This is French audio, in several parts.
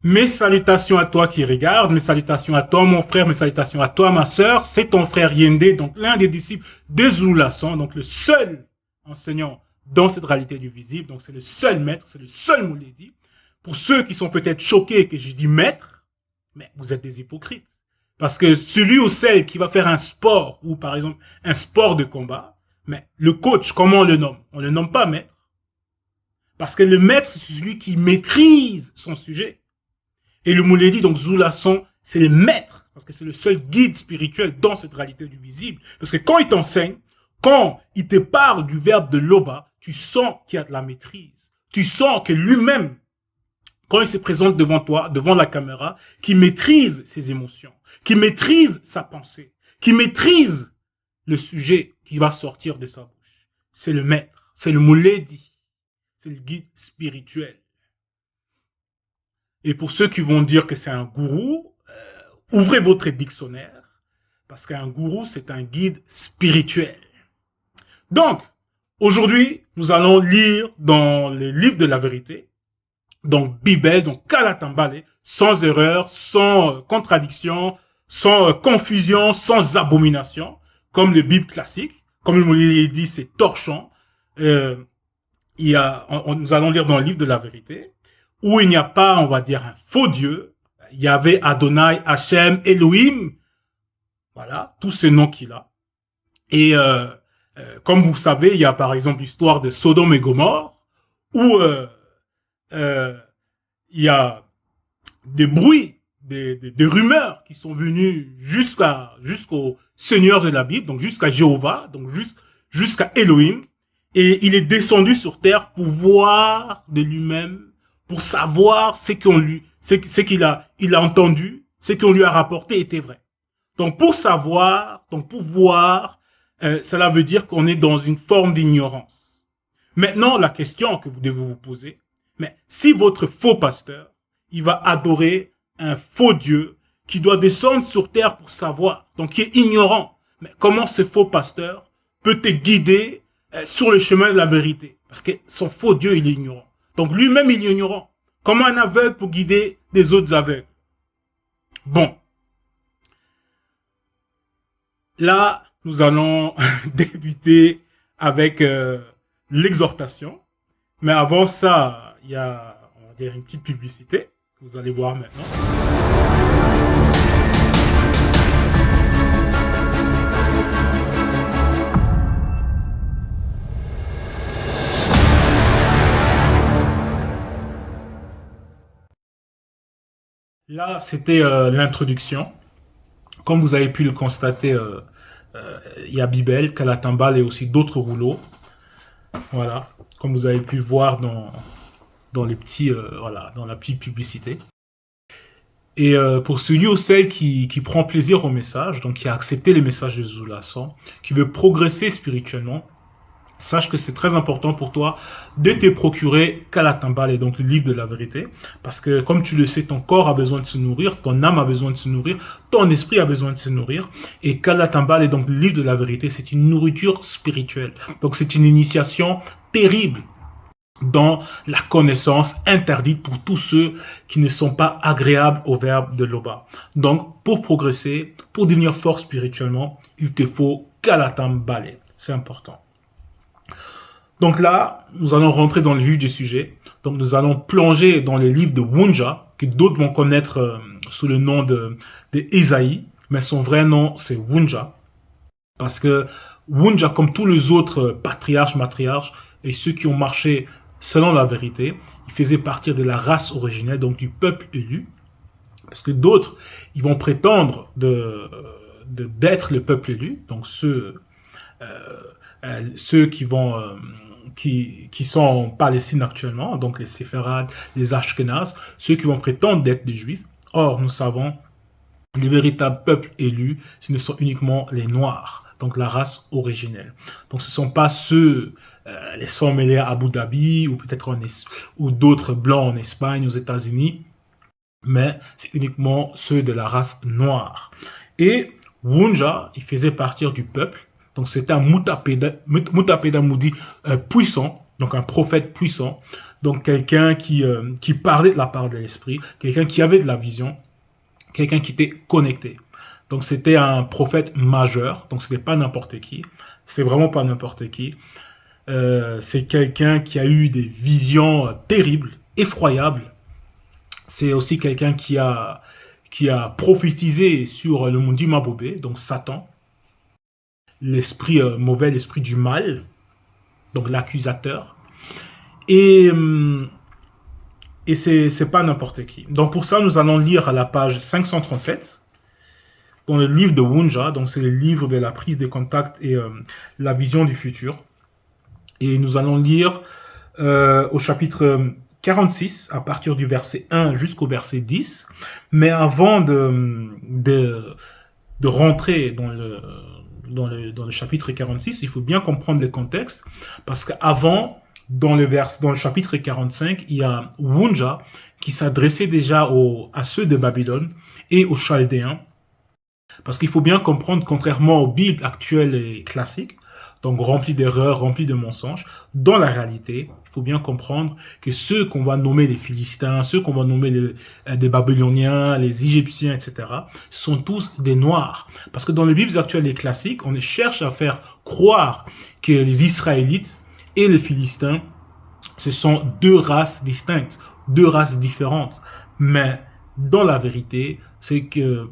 Mes salutations à toi qui regardes, mes salutations à toi mon frère, mes salutations à toi ma sœur. C'est ton frère Yende, donc l'un des disciples de Zoulasson, donc le seul enseignant dans cette réalité du visible. Donc c'est le seul maître, c'est le seul Mouledi. Pour ceux qui sont peut-être choqués que je dis maître, mais vous êtes des hypocrites. Parce que celui ou celle qui va faire un sport, ou par exemple un sport de combat, mais le coach, comment on le nomme? On ne le nomme pas maître. Parce que le maître, c'est celui qui maîtrise son sujet. Et le Mouledi, donc Zoulasson, c'est le maître, parce que c'est le seul guide spirituel dans cette réalité du visible. Parce que quand il t'enseigne, quand il te parle du verbe de Loba, tu sens qu'il y a de la maîtrise. Tu sens que lui-même, quand il se présente devant toi, devant la caméra, qu'il maîtrise ses émotions, qu'il maîtrise sa pensée, qu'il maîtrise le sujet qui va sortir de sa bouche. C'est le maître, c'est le Mouledi, c'est le guide spirituel. Et pour ceux qui vont dire que c'est un gourou, ouvrez votre dictionnaire, parce qu'un gourou, c'est un guide spirituel. Donc, aujourd'hui, nous allons lire dans les livres de la vérité, donc Bible, donc Kalatambale, sans erreur, sans contradiction, sans confusion, sans abomination, comme les Bibles classiques. Comme il me dit, c'est torchant. Nous allons lire dans le livre de la vérité, où il n'y a pas, on va dire, un faux Dieu. Il y avait Adonai, Hachem, Elohim. Voilà, tous ces noms qu'il a. Et comme vous savez, il y a par exemple l'histoire de Sodome et Gomorre, où il y a des bruits, des rumeurs qui sont venues jusqu'au Seigneur de la Bible, donc jusqu'à Jéhovah, donc jusqu'à Elohim. Et il est descendu sur terre pour voir de lui-même, pour savoir ce qu'il a entendu, ce qu'on lui a rapporté était vrai. Donc pour savoir, donc pour voir, cela veut dire qu'on est dans une forme d'ignorance. Maintenant, la question que vous devez vous poser, mais si votre faux pasteur, il va adorer un faux Dieu qui doit descendre sur terre pour savoir, donc qui est ignorant, mais comment ce faux pasteur peut te guider sur le chemin de la vérité? Parce que son faux Dieu, il est ignorant. Donc lui-même, il est ignorant. Comment un aveugle peut guider des autres aveugles? Bon. Là, nous allons débuter avec l'exhortation. Mais avant ça, il y a, on va dire, une petite publicité que vous allez voir maintenant. Là, c'était l'introduction. Comme vous avez pu le constater, il y a Bible, Kalatambal et aussi d'autres rouleaux. Voilà, comme vous avez pu voir dans les petits, voilà, dans la petite publicité. Et pour celui ou celle qui prend plaisir au message, donc qui a accepté les messages de Zoulasson, qui veut progresser spirituellement, sache que c'est très important pour toi de te procurer Kalatambal, et donc le livre de la vérité, parce que comme tu le sais, ton corps a besoin de se nourrir, ton âme a besoin de se nourrir, ton esprit a besoin de se nourrir, et Kalatambal, et donc le livre de la vérité, c'est une nourriture spirituelle. Donc c'est une initiation terrible dans la connaissance interdite pour tous ceux qui ne sont pas agréables au verbe de Loba. Donc pour progresser, pour devenir fort spirituellement, il te faut Kalatambal. C'est important. Donc là, nous allons rentrer dans le vif du sujet. Donc nous allons plonger dans les livres de Wunja, que d'autres vont connaître sous le nom de Esaïe, mais son vrai nom c'est Wunja. Parce que Wunja, comme tous les autres patriarches, matriarches, et ceux qui ont marché selon la vérité, ils faisaient partie de la race originelle, donc du peuple élu. Parce que d'autres, ils vont prétendre d'être le peuple élu, donc ceux qui sont en Palestine actuellement, donc les Séfarades, les Ashkénazes, ceux qui vont prétendre d'être des Juifs. Or, nous savons, les véritables peuples élus, ce ne sont uniquement les Noirs, donc la race originelle. Donc, ce ne sont pas ceux, les Sommeliers à Abu Dhabi, ou peut-être ou d'autres blancs en Espagne, aux États-Unis, mais c'est uniquement ceux de la race noire. Et Wunja, il faisait partie du peuple. Donc c'était un Moutapeda Moudi puissant, Donc un prophète puissant, donc quelqu'un qui parlait de la part de l'esprit, quelqu'un qui avait de la vision, quelqu'un qui était connecté. Donc c'était un prophète majeur, donc c'était pas n'importe qui, c'était vraiment pas n'importe qui. C'est quelqu'un qui a eu des visions terribles, effroyables. C'est aussi quelqu'un qui a prophétisé sur le monde Mabobé, donc Satan, l'esprit mauvais, l'esprit du mal, donc l'accusateur. Et, et c'est pas n'importe qui. Donc pour ça, nous allons lire à la page 537, dans le livre de Wunja, donc c'est le livre de la prise de contact et la vision du futur. Et nous allons lire au chapitre 46, à partir du verset 1 jusqu'au verset 10. Mais avant de rentrer dans le chapitre 46, il faut bien comprendre le contexte, parce qu'avant, dans le chapitre 45, il y a Wunja qui s'adressait déjà à ceux de Babylone et aux Chaldéens, parce qu'il faut bien comprendre, contrairement aux Bibles actuelles et classiques, donc remplies d'erreurs, remplies de mensonges, dans la réalité, il faut bien comprendre que ceux qu'on va nommer les Philistins, ceux qu'on va nommer des Babyloniens, les Égyptiens, etc., sont tous des Noirs. Parce que dans les Bibles actuelles et classiques, on cherche à faire croire que les Israélites et les Philistins, ce sont deux races distinctes, deux races différentes. Mais dans la vérité, c'est que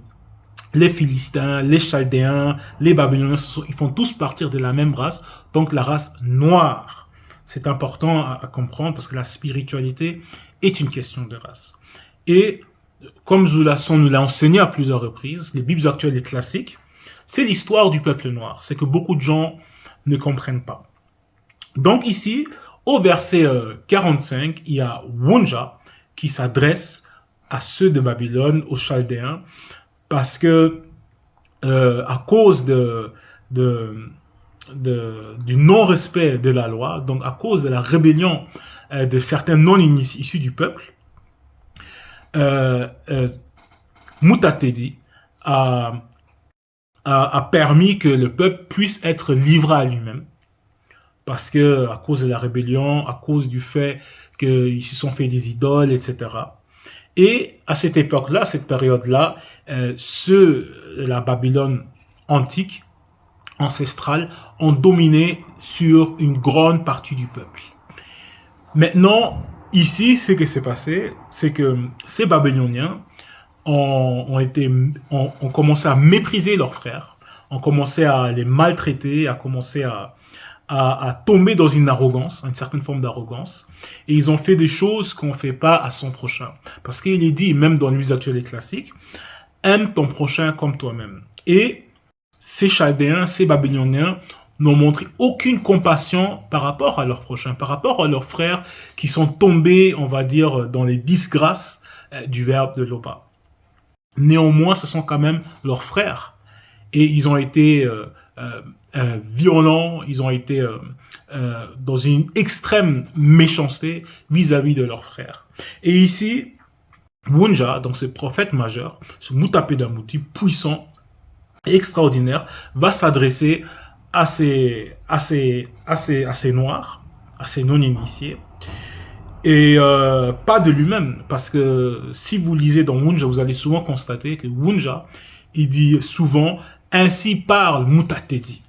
les Philistins, les Chaldéens, les Babyloniens, ils font tous partir de la même race, donc la race noire. C'est important à comprendre parce que la spiritualité est une question de race. Et comme Zoulasson nous l'a enseigné à plusieurs reprises, les Bibles actuelles et classiques, c'est l'histoire du peuple noir. C'est que beaucoup de gens ne comprennent pas. Donc ici, au verset 45, il y a Wunja qui s'adresse à ceux de Babylone, aux Chaldéens, parce que à cause du non-respect de la loi, donc à cause de la rébellion de certains non-initiés issus du peuple, Mutatedi a permis que le peuple puisse être livré à lui-même. Parce que à cause de la rébellion, à cause du fait qu'ils se sont fait des idoles, etc. Et à cette époque-là, à cette période-là, la Babylone antique, ancestrale, ont dominé sur une grande partie du peuple. Maintenant, ici, ce qui s'est passé, c'est que ces Babyloniens ont commencé à mépriser leurs frères, ont commencé à les maltraiter, à commencer à tomber dans une arrogance, une certaine forme d'arrogance. Et ils ont fait des choses qu'on ne fait pas à son prochain. Parce qu'il est dit, même dans l'Ulysse actuelle et classique, aime ton prochain comme toi-même. Et ces Chaldéens, ces Babyloniens n'ont montré aucune compassion par rapport à leurs prochains, par rapport à leurs frères qui sont tombés, on va dire, dans les disgrâces du verbe de Loba. Néanmoins, ce sont quand même leurs frères. Et ils ont été violents, ils ont été dans une extrême méchanceté vis-à-vis de leurs frères. Et ici, Wunja, donc ce prophète majeur, ce Mutapedamouti puissant et extraordinaire, va s'adresser à ces noirs, à ces non-initiés, et pas de lui-même, parce que si vous lisez dans Wunja, vous allez souvent constater que Wunja, il dit souvent « Ainsi parle Mutatedi ».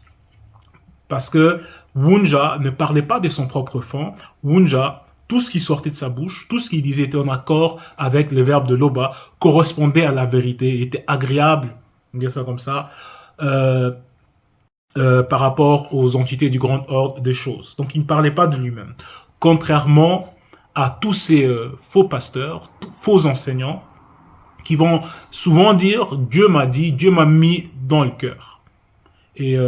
Parce que Wunja ne parlait pas de son propre fond. Wunja, tout ce qui sortait de sa bouche, tout ce qu'il disait était en accord avec le verbe de Loba, correspondait à la vérité, était agréable, on dit ça comme ça, par rapport aux entités du grand ordre des choses. Donc il ne parlait pas de lui-même. Contrairement à tous ces faux pasteurs, faux enseignants, qui vont souvent dire « Dieu m'a dit, Dieu m'a mis dans le cœur ». Et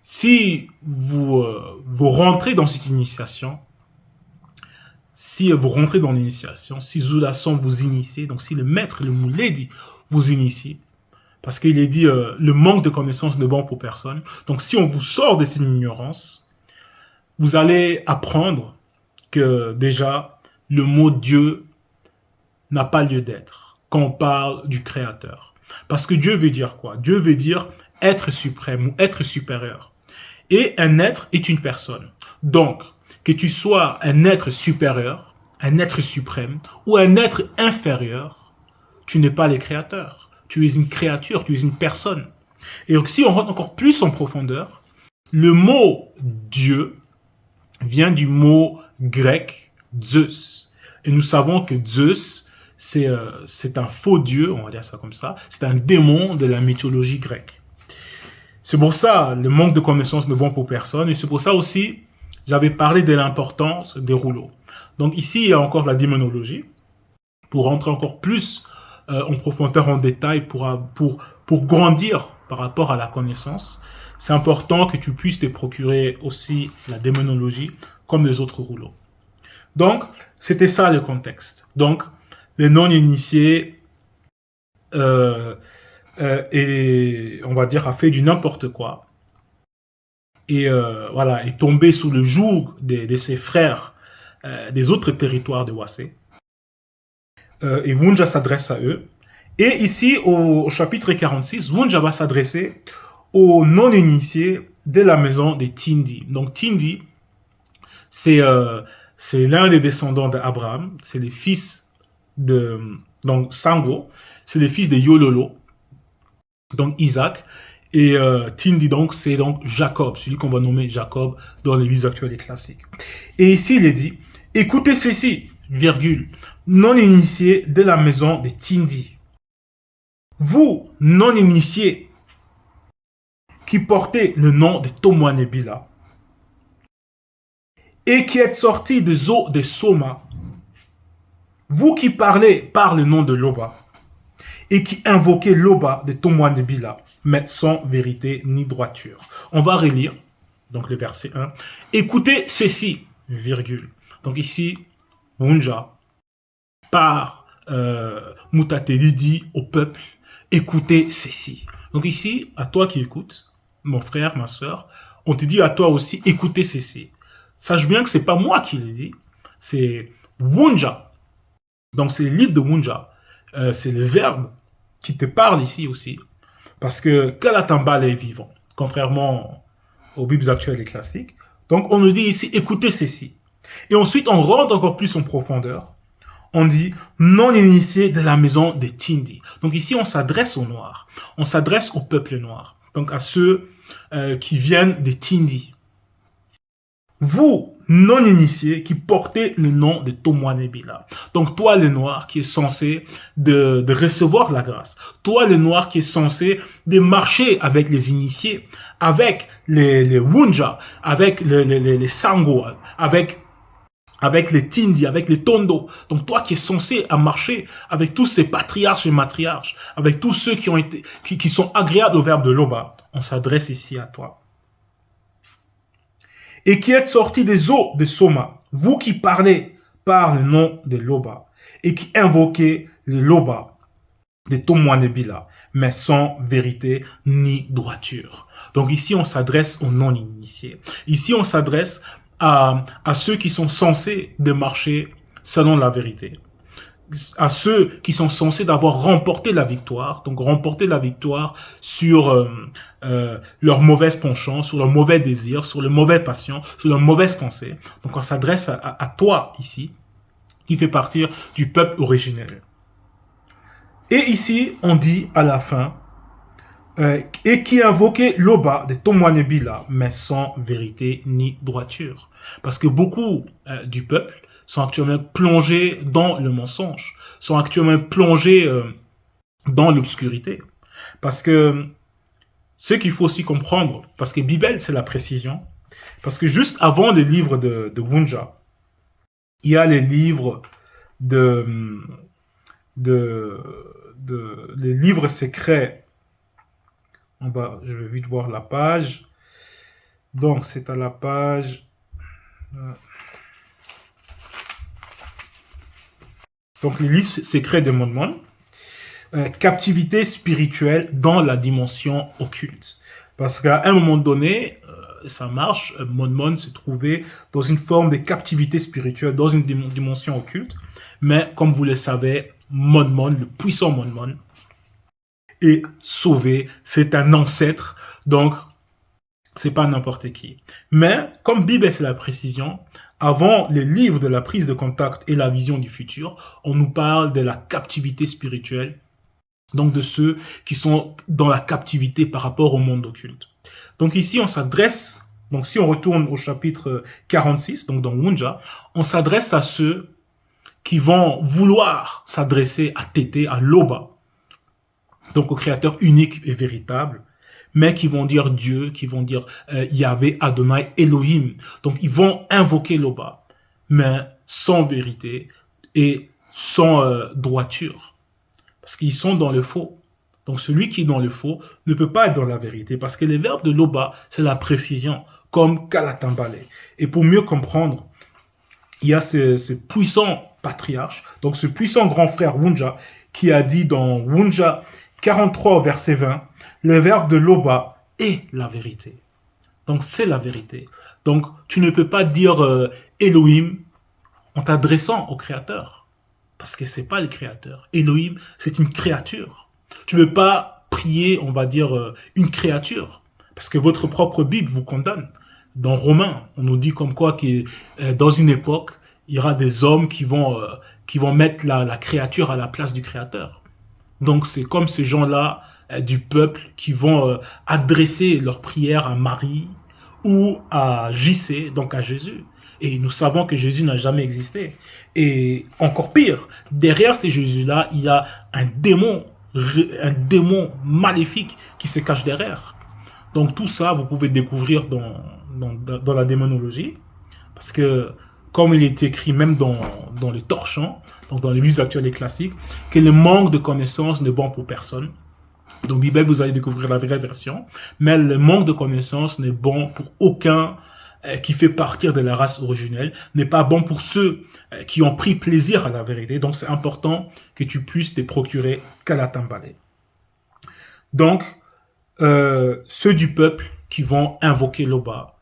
si vous rentrez dans cette initiation, si vous rentrez dans l'initiation, si Zoulasson vous initie, donc si le maître, le Mouledi vous initie, parce qu'il est dit le manque de connaissance n'est bon pour personne. Donc si on vous sort de cette ignorance, vous allez apprendre que déjà le mot Dieu n'a pas lieu d'être quand on parle du Créateur. Parce que Dieu veut dire quoi? Dieu veut dire être suprême ou être supérieur. Et un être est une personne. Donc, que tu sois un être supérieur, un être suprême ou un être inférieur, tu n'es pas le créateur. Tu es une créature, tu es une personne. Et donc, si on rentre encore plus en profondeur, le mot Dieu vient du mot grec Zeus. Et nous savons que Zeus, c'est un faux dieu, on va dire ça comme ça. C'est un démon de la mythologie grecque. C'est pour ça, le manque de connaissances ne bon pour personne. Et c'est pour ça aussi, j'avais parlé de l'importance des rouleaux. Donc ici, il y a encore la démonologie. Pour rentrer encore plus en profondeur, en détail, pour grandir par rapport à la connaissance, c'est important que tu puisses te procurer aussi la démonologie comme les autres rouleaux. Donc, c'était ça le contexte. Donc, les non-initiés, et on va dire, a fait du n'importe quoi. Et voilà, est tombé sous le joug de ses frères des autres territoires de Wassé. Et Wunja s'adresse à eux. Et ici, au chapitre 46, Wunja va s'adresser aux non-initiés de la maison des Tindi. Donc Tindi, c'est l'un des descendants d'Abraham, c'est les fils de... Donc Sango, c'est les fils de Yololo, donc Isaac. Et Tindi, donc, c'est donc Jacob, celui qu'on va nommer Jacob dans l'église actuelle et classique. Et ici, il est dit, écoutez ceci, virgule, non-initiés de la maison des Tindi. Vous, non-initiés, qui portez le nom de Tomwanebila, et qui êtes sortis des eaux de Soma, vous qui parlez par le nom de Loba, et qui invoquez Loba de Tomwanebila, mais sans vérité ni droiture. On va relire, donc le verset 1. Écoutez ceci, virgule. Donc ici, Wunja, par Mutateli dit au peuple, écoutez ceci. Donc ici, à toi qui écoutes, mon frère, ma soeur, on te dit à toi aussi, écoutez ceci. Sache bien que c'est pas moi qui l'ai dit, c'est Wunja. Donc c'est le livre de Wunja. C'est le verbe qui te parle ici aussi. Parce que Kalatambal est vivant, contrairement aux Bibles actuelles et classiques. Donc on nous dit ici, écoutez ceci. Et ensuite, on rentre encore plus en profondeur. On dit, non initié de la maison des Tindi. Donc ici, on s'adresse aux Noirs. On s'adresse au peuple noir. Donc à ceux qui viennent des Tindi. Vous, non initiés, qui portez le nom de Tomwanebila. Donc toi, le noir, qui est censé de recevoir la grâce. Toi, le noir, qui est censé de marcher avec les initiés, avec les Wunja, avec les Sango, avec les Tindi, avec les Tondo. Donc toi qui es censé à marcher avec tous ces patriarches et matriarches, avec tous ceux qui sont agréables au verbe de Loba, on s'adresse ici à toi. Et qui êtes sortis des eaux de Soma, vous qui parlez par le nom de Loba, et qui invoquez le Loba de Tomwanebila, mais sans vérité ni droiture. Donc ici, on s'adresse aux non-initiés. Ici, on s'adresse à ceux qui sont censés de marcher selon la vérité. À ceux qui sont censés d'avoir remporté la victoire, donc remporter la victoire sur leurs mauvaises penchants, sur leurs mauvais désirs, sur leurs mauvaises passions, sur leurs mauvaises pensées. Donc on s'adresse à toi ici, qui fait partie du peuple originel. Et ici, on dit à la fin, et qui invoquait Loba de Tomwanebila, mais sans vérité ni droiture. Parce que beaucoup du peuple sont actuellement plongés dans le mensonge, sont actuellement plongés dans l'obscurité. Parce que ce qu'il faut aussi comprendre, parce que Bible, c'est la précision, parce que juste avant les livres de Wunja, il y a les livres les livres secrets. Je vais vite voir la page. Donc, c'est à la page... Donc, les livres secrets de Monmon. Captivité spirituelle dans la dimension occulte. Parce qu'à un moment donné, ça marche, Monmon s'est trouvé dans une forme de captivité spirituelle, dans une dimension occulte. Mais, comme vous le savez, Monmon, le puissant Monmon, est sauvé. C'est un ancêtre. Donc, C'est pas n'importe qui. Mais, comme Bible, c'est la précision, avant les livres de la prise de contact et la vision du futur, on nous parle de la captivité spirituelle, donc de ceux qui sont dans la captivité par rapport au monde occulte. Donc ici, on s'adresse, donc si on retourne au chapitre 46, donc dans Wunja, on s'adresse à ceux qui vont vouloir s'adresser à Tété, à Loba, donc au créateur unique et véritable, mais qui vont dire Dieu, qui vont dire Yahvé, Adonai, Elohim. Donc ils vont invoquer Loba, mais sans vérité et sans droiture, parce qu'ils sont dans le faux. Donc celui qui est dans le faux ne peut pas être dans la vérité, parce que les verbes de Loba, c'est la précision, comme Kalatambale. Et pour mieux comprendre, il y a ce puissant patriarche, donc ce puissant grand frère Wunja, qui a dit dans Wunja 43 verset 20, le verbe de Loba est la vérité. Donc c'est la vérité. Donc tu ne peux pas dire Elohim en t'adressant au créateur, parce que c'est pas le créateur. Elohim, c'est une créature. Tu ne peux pas prier, on va dire, une créature, parce que votre propre Bible vous condamne. Dans Romains, on nous dit comme quoi que dans une époque, il y aura des hommes qui vont mettre la créature à la place du créateur. Donc c'est comme ces gens-là du peuple qui vont adresser leurs prières à Marie ou à JC, donc à Jésus. Et nous savons que Jésus n'a jamais existé. Et encore pire, derrière ces Jésus-là, il y a un démon maléfique qui se cache derrière. Donc tout ça, vous pouvez découvrir dans la démonologie, parce que comme il est écrit même dans les torchons, donc dans les livres actuels et classiques, que le manque de connaissances n'est bon pour personne. Donc Bible, vous allez découvrir la vraie version, mais le manque de connaissances n'est bon pour aucun qui fait partir de la race originelle, n'est pas bon pour ceux qui ont pris plaisir à la vérité. Donc c'est important que tu puisses te procurer Kalatambale. Donc, ceux du peuple qui vont invoquer Loba,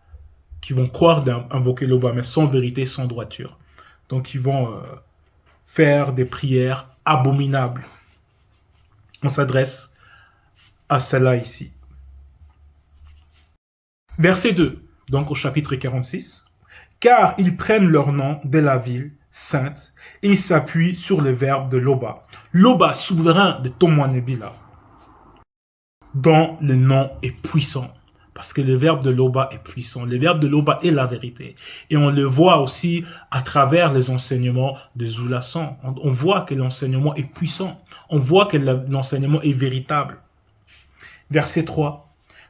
qui vont croire d'invoquer Loba, mais sans vérité, sans droiture. Donc, ils vont faire des prières abominables. On s'adresse à celle-là ici. Verset 2, donc au chapitre 46. Car ils prennent leur nom de la ville sainte et ils s'appuient sur le verbe de Loba. Loba, souverain de Tomwanebila, dont le nom est puissant. Parce que le verbe de Loba est puissant. Le verbe de Loba est la vérité. Et on le voit aussi à travers les enseignements de Zulasan. On voit que l'enseignement est puissant. On voit que l'enseignement est véritable. Verset 3.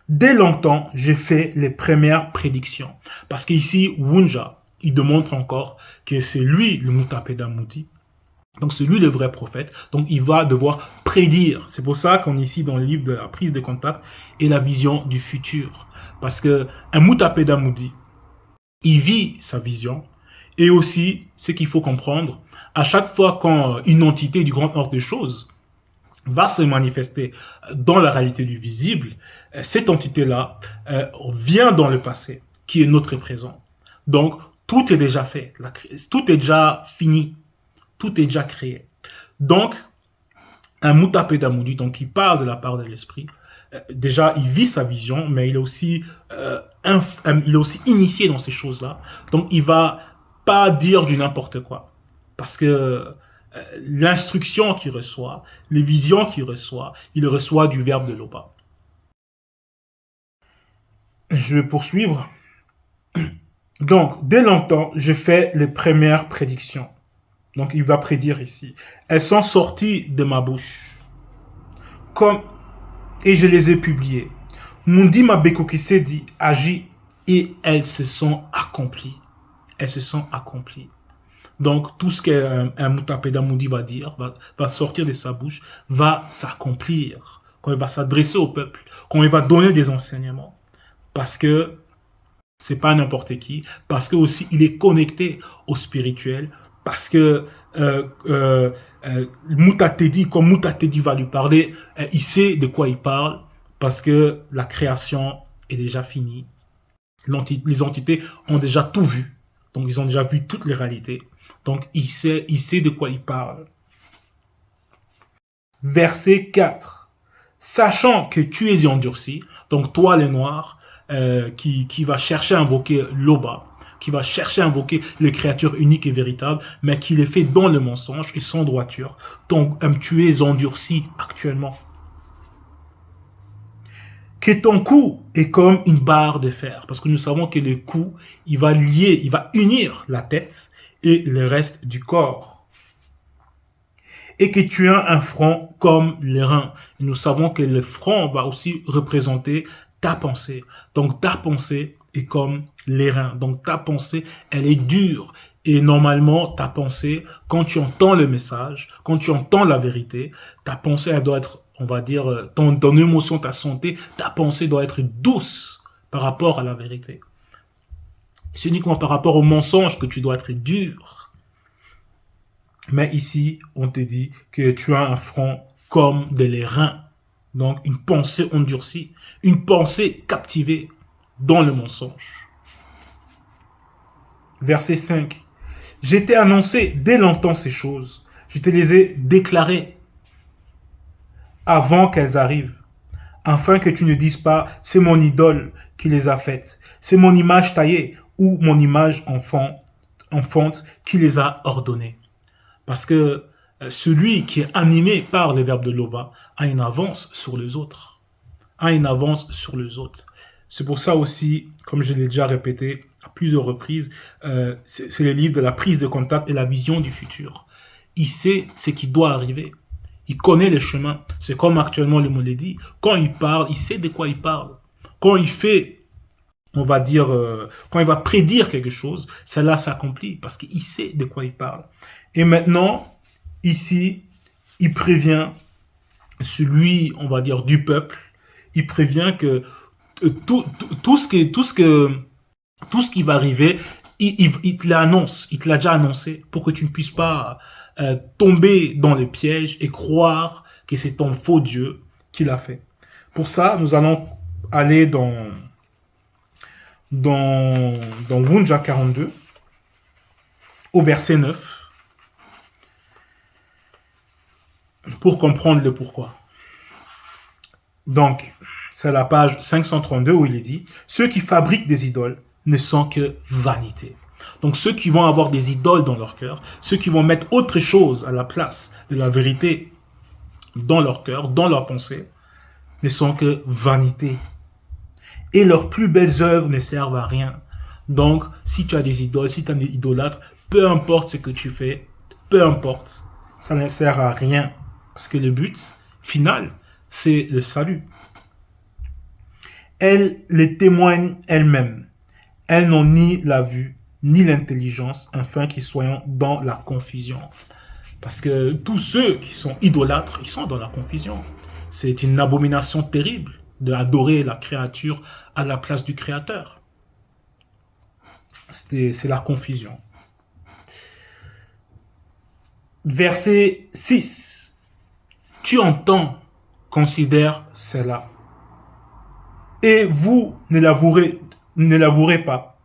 Dès longtemps, j'ai fait les premières prédictions. Parce qu'ici, Wunja, il démontre encore que c'est lui le Mutapeda Mouti. Donc c'est lui le vrai prophète. Donc il va devoir prédire. C'est pour ça qu'on est ici dans le livre de la prise de contact et la vision du futur. Parce que un Mutapeda Moudi, il vit sa vision. Et aussi, ce qu'il faut comprendre, à chaque fois quand une entité du grand ordre des choses va se manifester dans la réalité du visible, cette entité-là vient dans le passé, qui est notre présent. Donc tout est déjà fait. Tout est déjà fini. Tout est déjà créé. Donc, un Mutapeda Moudi, donc il parle de la part de l'esprit, déjà il vit sa vision, mais il est aussi initié dans ces choses-là. Donc il va pas dire du n'importe quoi. Parce que l'instruction qu'il reçoit, les visions qu'il reçoit, il reçoit du verbe de Loba. Je vais poursuivre. Donc, dès longtemps, je fais les premières prédictions. Donc, il va prédire ici. Elles sont sorties de ma bouche. Et je les ai publiées. Mundi Mabekokisedi agit et elles se sont accomplies. Elles se sont accomplies. Donc, tout ce qu'un Mutapeda Moudi va dire, va sortir de sa bouche, va s'accomplir. Quand il va s'adresser au peuple, quand il va donner des enseignements. Parce que c'est pas n'importe qui. Parce que aussi, il est connecté au spirituel. Parce que Mutatedi, comme Mutatedi va lui parler, il sait de quoi il parle, parce que la création est déjà finie. Les entités ont déjà tout vu, donc ils ont déjà vu toutes les réalités. Donc il sait de quoi il parle. Verset 4. Sachant que tu es endurci, donc toi les noirs, qui va chercher à invoquer l'Oba, qui va chercher à invoquer les créatures uniques et véritables, mais qui les fait dans le mensonge et sans droiture. Donc, tu es endurci actuellement. Que ton cou est comme une barre de fer, parce que nous savons que le cou, il va lier, il va unir la tête et le reste du corps. Et que tu as un front comme les reins. Et nous savons que le front va aussi représenter ta pensée. Donc ta pensée est comme les reins. Donc ta pensée, elle est dure. Et normalement, ta pensée, quand tu entends le message, quand tu entends la vérité, ta pensée, elle doit être, on va dire, ton émotion, ta santé, ta pensée doit être douce par rapport à la vérité. C'est uniquement par rapport au mensonge que tu dois être dur. Mais ici, on te dit que tu as un front comme des reins. Donc, une pensée endurcie, une pensée captivée dans le mensonge. Verset 5. Je t'ai annoncé dès longtemps ces choses. Je te les ai déclarées avant qu'elles arrivent, afin que tu ne dises pas, c'est mon idole qui les a faites, c'est mon image taillée ou mon image enfante qui les a ordonnées. Parce que celui qui est animé par les verbes de Loba a une avance sur les autres. A une avance sur les autres. C'est pour ça aussi, comme je l'ai déjà répété à plusieurs reprises, c'est le livre de la prise de contact et la vision du futur. Il sait ce qui doit arriver. Il connaît les chemins. C'est comme actuellement le mot l'a dit. Quand il parle, il sait de quoi il parle. Quand il fait, on va dire, quand il va prédire quelque chose, cela s'accomplit parce qu'il sait de quoi il parle. Et maintenant, ici, il prévient celui, on va dire, du peuple. Il prévient que tout ce qui va arriver, il te l'annonce, il te l'a déjà annoncé pour que tu ne puisses pas tomber dans le piège et croire que c'est ton faux Dieu qui l'a fait. Pour ça, nous allons aller dans Wunja 42, au verset 9, pour comprendre le pourquoi. Donc, c'est la page 532 où il est dit « Ceux qui fabriquent des idoles ne sont que vanité. » Donc, ceux qui vont avoir des idoles dans leur cœur, ceux qui vont mettre autre chose à la place de la vérité dans leur cœur, dans leur pensée, ne sont que vanité. Et leurs plus belles œuvres ne servent à rien. Donc, si tu as des idoles, si tu as des idolâtres, peu importe ce que tu fais, peu importe, ça ne sert à rien. Parce que le but final, c'est le salut. Elles les témoignent elles-mêmes. Elles n'ont ni la vue, ni l'intelligence, afin qu'ils soient dans la confusion. Parce que tous ceux qui sont idolâtres, ils sont dans la confusion. C'est une abomination terrible d'adorer la créature à la place du Créateur. C'est la confusion. Verset 6. Tu entends, considère cela. Et vous ne l'avouerez pas.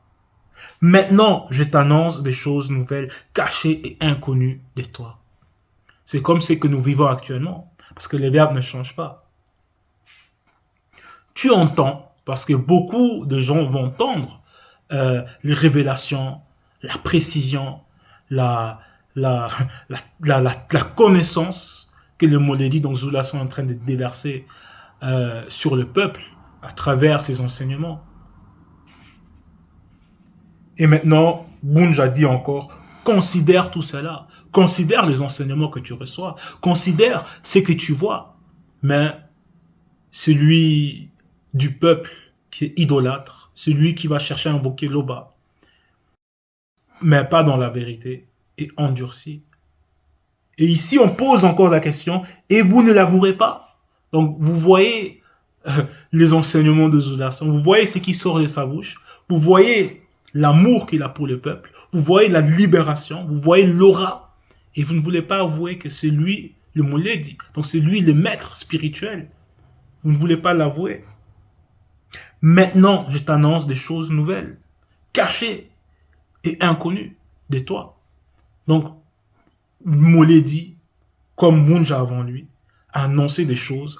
Maintenant, je t'annonce des choses nouvelles, cachées et inconnues de toi. C'est comme ce que nous vivons actuellement, parce que les verbes ne changent pas. Tu entends, parce que beaucoup de gens vont entendre les révélations, la précision, la connaissance que le Moledi, donc Zoula, sont en train de déverser sur le peuple à travers ses enseignements. Et maintenant, Bunja dit encore, considère tout cela, considère les enseignements que tu reçois, considère ce que tu vois, mais celui du peuple qui est idolâtre, celui qui va chercher à invoquer l'Oba, mais pas dans la vérité, est endurci. Et ici, on pose encore la question, et vous ne l'avouerez pas. Donc, vous voyez les enseignements de Zoulason, vous voyez ce qui sort de sa bouche, vous voyez l'amour qu'il a pour le peuple, vous voyez la libération, vous voyez l'aura, et vous ne voulez pas avouer que c'est lui le Mouledi, donc c'est lui le maître spirituel. Vous ne voulez pas l'avouer. Maintenant, je t'annonce des choses nouvelles, cachées et inconnues de toi. Donc, Mouledi, comme Munja avant lui, annonce des choses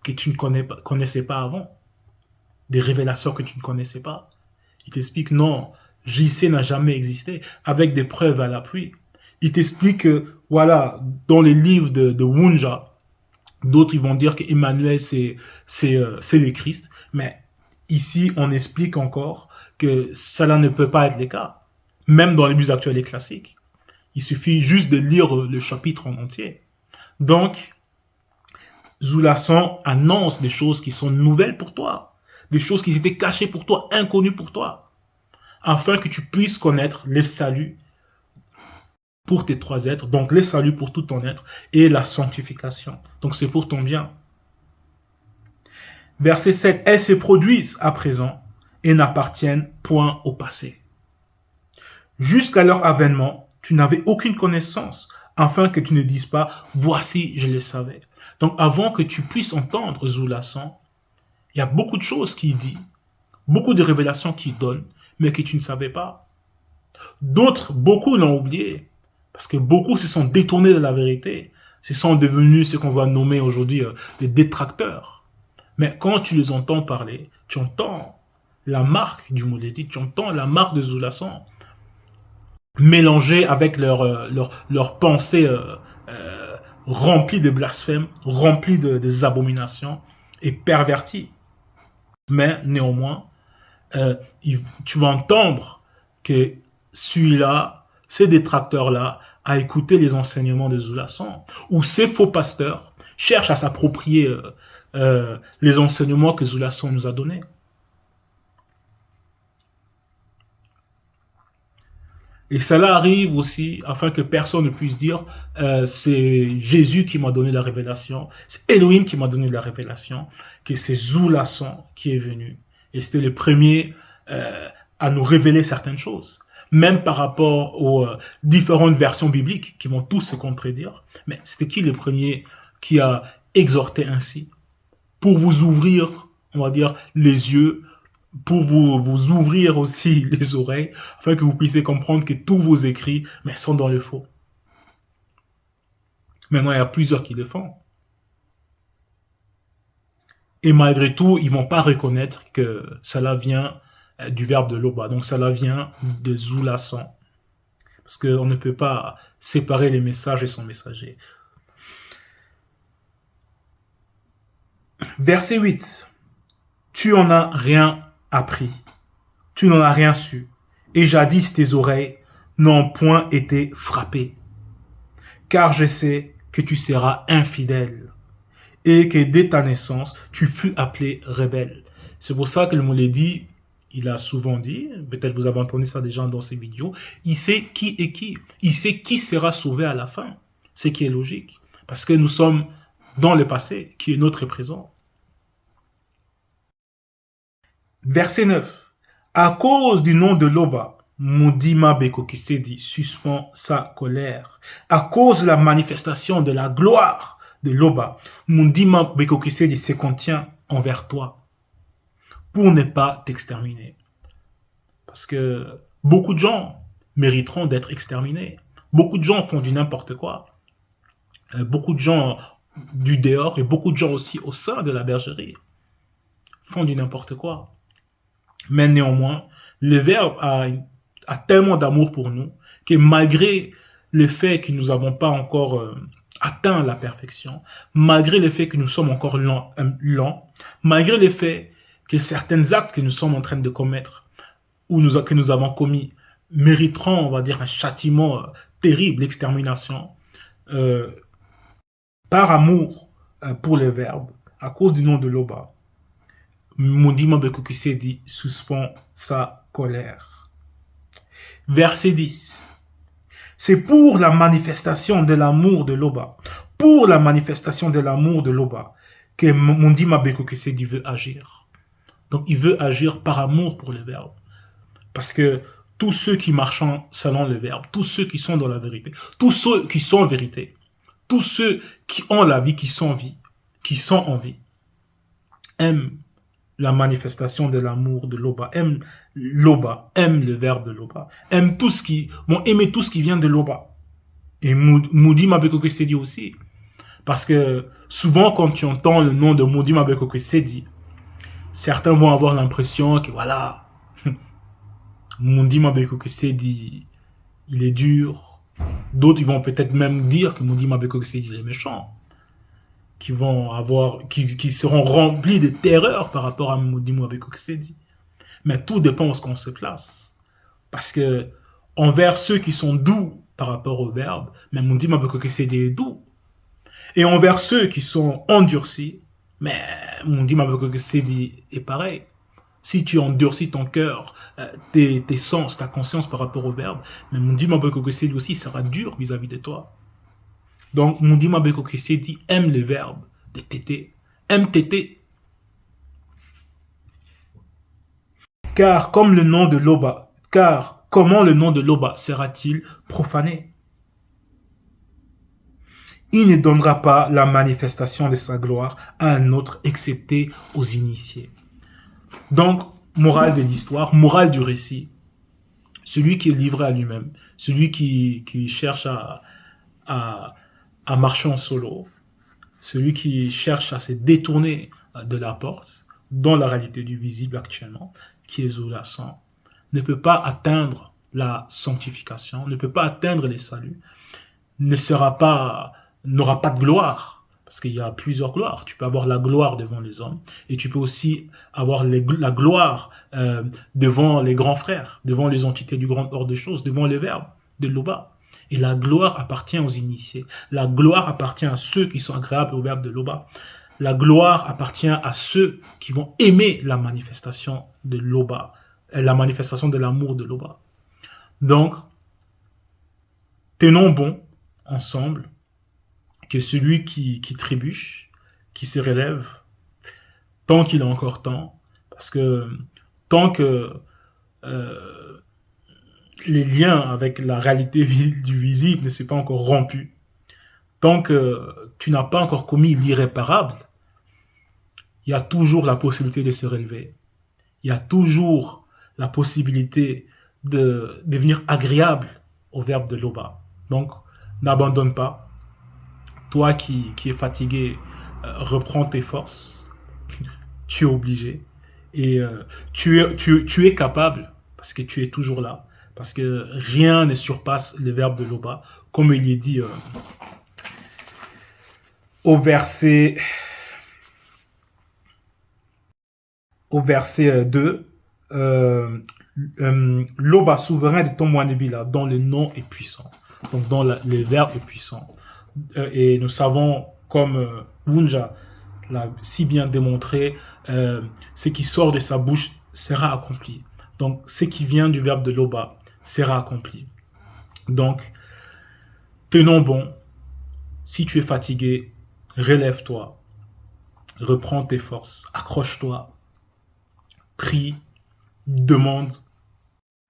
que tu ne connaissais pas avant. des révélations que tu ne connaissais pas. Il t'explique non, JC n'a jamais existé, avec des preuves à l'appui. Il t'explique que, voilà, dans les livres de Wunja, d'autres ils vont dire qu'Emmanuel c'est le Christ, mais ici on explique encore que cela ne peut pas être le cas, même dans les musées actuels et classiques. Il suffit juste de lire le chapitre en entier. Donc, Zulasan annonce des choses qui sont nouvelles pour toi, des choses qui étaient cachées pour toi, inconnues pour toi, afin que tu puisses connaître les saluts pour tes trois êtres, donc les saluts pour tout ton être et la sanctification. Donc c'est pour ton bien. Verset 7. Elles se produisent à présent et n'appartiennent point au passé. Jusqu'à leur avènement, tu n'avais aucune connaissance, afin que tu ne dises pas « Voici, je le savais ». Donc avant que tu puisses entendre Zulasan, il y a beaucoup de choses qu'il dit, beaucoup de révélations qu'il donne, mais que tu ne savais pas. D'autres, beaucoup l'ont oublié, parce que beaucoup se sont détournés de la vérité. Ce sont devenus ce qu'on va nommer aujourd'hui des détracteurs. Mais quand tu les entends parler, tu entends la marque du Mouledi, tu entends la marque de Zulasan, mélangée avec leur pensée remplie de blasphèmes, remplie des abominations et pervertie. Mais néanmoins, tu vas entendre que celui-là, ces détracteurs-là, a écouté les enseignements de Zulasan, ou ces faux pasteurs cherchent à s'approprier les enseignements que Zulasan nous a donnés. Et cela arrive aussi afin que personne ne puisse dire c'est Jésus qui m'a donné la révélation, c'est Elohim qui m'a donné la révélation, que c'est Zulasan qui est venu. Et c'était le premier à nous révéler certaines choses, même par rapport aux différentes versions bibliques qui vont tous se contredire. Mais c'était qui le premier qui a exhorté ainsi pour vous ouvrir, on va dire, les yeux, pour vous ouvrir aussi les oreilles, afin que vous puissiez comprendre que tous vos écrits sont dans le faux. Maintenant, il y a plusieurs qui le font. Et malgré tout, ils ne vont pas reconnaître que cela vient du verbe de Loba. Donc, cela vient de Zulasan. Parce qu'on ne peut pas séparer les messages et son messager. Verset 8. Tu en as rien appris. Tu n'en as rien su. Et jadis tes oreilles n'ont point été frappées. Car je sais que tu seras infidèle. Et que dès ta naissance, tu fus appelé rebelle. C'est pour ça que le Mouledi, il a souvent dit, peut-être vous avez entendu ça déjà dans ses vidéos, il sait qui est qui. Il sait qui sera sauvé à la fin. Ce qui est logique. Parce que nous sommes dans le passé, qui est notre présent. Verset 9. À cause du nom de Loba, Mundima Bekokisedi suspend sa colère. À cause de la manifestation de la gloire de Loba, Mundima Bekokisedi se contient envers toi pour ne pas t'exterminer. Parce que beaucoup de gens mériteront d'être exterminés. Beaucoup de gens font du n'importe quoi. Beaucoup de gens du dehors et beaucoup de gens aussi au sein de la bergerie font du n'importe quoi. Mais néanmoins, le Verbe a tellement d'amour pour nous que malgré le fait que nous n'avons pas encore atteint la perfection, malgré le fait que nous sommes encore lents, malgré le fait que certains actes que nous sommes en train de commettre ou que nous avons commis mériteront, on va dire, un châtiment terrible, l'extermination, par amour pour le Verbe, à cause du nom de Loba, Mundima Bekokisedi suspend sa colère. Verset 10. C'est pour la manifestation de l'amour de Loba, pour la manifestation de l'amour de Loba, que Mundima Bekokisedi veut agir. Donc il veut agir par amour pour le Verbe. Parce que tous ceux qui marchent selon le Verbe, tous ceux qui sont dans la vérité, tous ceux qui sont en vérité, tous ceux qui ont la vie, qui sont en vie, aiment la manifestation de l'amour de Loba, aiment le Verbe de Loba, vont aimer tout ce qui vient de Loba. Et Mundima Bekokisedi aussi. Parce que souvent, quand tu entends le nom de Mundima Bekokisedi, Certains vont avoir l'impression que voilà, Mundi Mabeko Kesedi, il est dur. D'autres, ils vont peut-être même dire que Mundi Mabeko Kesedi, il est méchant. Qui seront remplis de terreur par rapport à Mundi Mabeko Kesedi. Mais tout dépend où ce qu'on se place. Parce que, envers ceux qui sont doux par rapport au verbe, mais Mundi Mabeko Kesedi est doux. Et envers ceux qui sont endurcis, mais Mundi Mabeko Kesedi est pareil. Si tu endurcis ton cœur, tes sens, ta conscience par rapport au verbe, mais Mundi Mabeko Kesedi aussi sera dur vis-à-vis de toi. Donc, Mundi Mabeko Kesedi aime les verbes de tété, aime tété. Car comme le nom de Loba, car comment le nom de Loba sera-t-il profané? Il ne donnera pas la manifestation de sa gloire à un autre excepté aux initiés. Donc, morale de l'histoire, morale du récit, celui qui est livré à lui-même, celui qui cherche à, à marcher en solo, celui qui cherche à se détourner de la porte, dans la réalité du visible actuellement, qui est Zoulasan, ne peut pas atteindre la sanctification, ne peut pas atteindre les saluts, n'aura pas de gloire. Parce qu'il y a plusieurs gloires. Tu peux avoir la gloire devant les hommes et tu peux aussi avoir la gloire devant les grands frères, devant les entités du grand ordre des choses, devant les verbes de Loba. Et la gloire appartient aux initiés. La gloire appartient à ceux qui sont agréables au verbe de Loba. La gloire appartient à ceux qui vont aimer la manifestation de Loba, la manifestation de l'amour de Loba. Donc, tenons bon ensemble que celui qui trébuche, qui se relève, tant qu'il a encore temps, parce que tant que les liens avec la réalité du visible ne sont pas encore rompus, tant que tu n'as pas encore commis l'irréparable, il y a toujours la possibilité de se relever. Il y a toujours la possibilité de devenir agréable au verbe de Loba. Donc, n'abandonne pas. Toi qui es fatigué, reprends tes forces. Tu es obligé. Et tu es capable, parce que tu es toujours là. Parce que rien ne surpasse le verbe de Loba. Comme il est dit au verset 2, Loba, souverain de ton Moanibila, dont le nom est puissant. Donc, dont le verbe est puissant. Et nous savons, comme Wunja l'a si bien démontré, ce qui sort de sa bouche sera accompli. Donc, ce qui vient du verbe de Loba sera accompli. Donc, tenons bon. Si tu es fatigué, relève-toi. Reprends tes forces. Accroche-toi. Prie. Demande.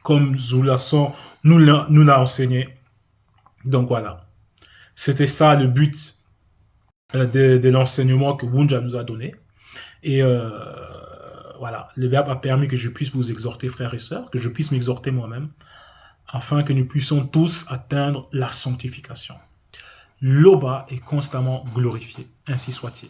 Comme Zoulasan nous l'a enseigné. Donc, voilà. C'était ça le but de l'enseignement que Wunja nous a donné. Et voilà, le verbe a permis que je puisse vous exhorter, frères et sœurs, que je puisse m'exhorter moi-même, afin que nous puissions tous atteindre la sanctification. Loba est constamment glorifié, ainsi soit-il.